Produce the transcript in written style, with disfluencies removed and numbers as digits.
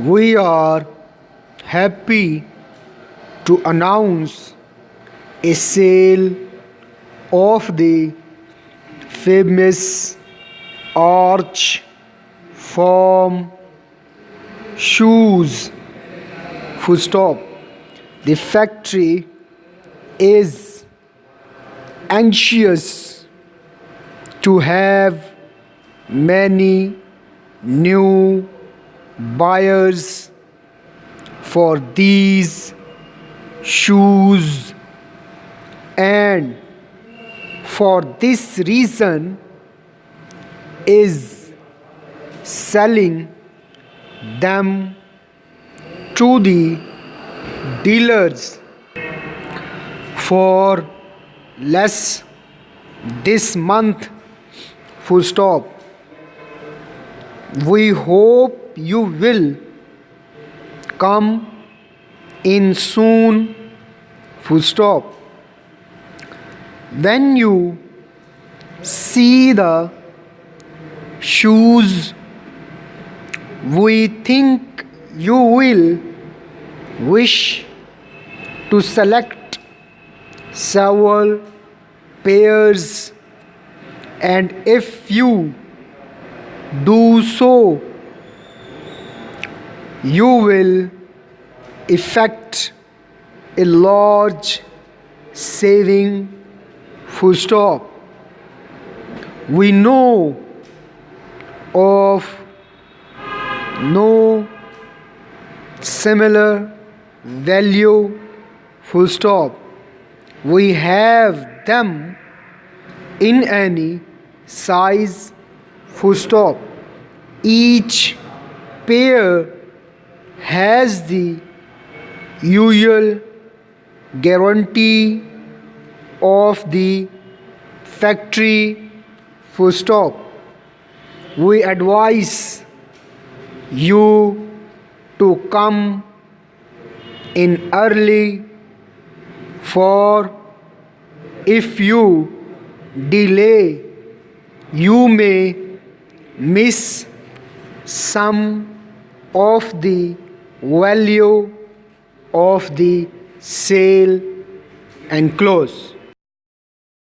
We are happy to announce a sale of the famous arch form shoes. Full stop. The factory is anxious to have many new buyers for these shoes, and for this reason is selling them to the dealers for less this month. Full stop. We hope you will come in soon. Full stop. When you see the shoes, we think you will wish to select several pairs, and if you do so, you will effect a large saving. Full stop. We know of no similar value. Full stop. We have them in any size. Full stop. Each pair has the usual guarantee of the factory. Full stop. We advise you to come in early, for if you delay, you may miss some of the value of the sale and close.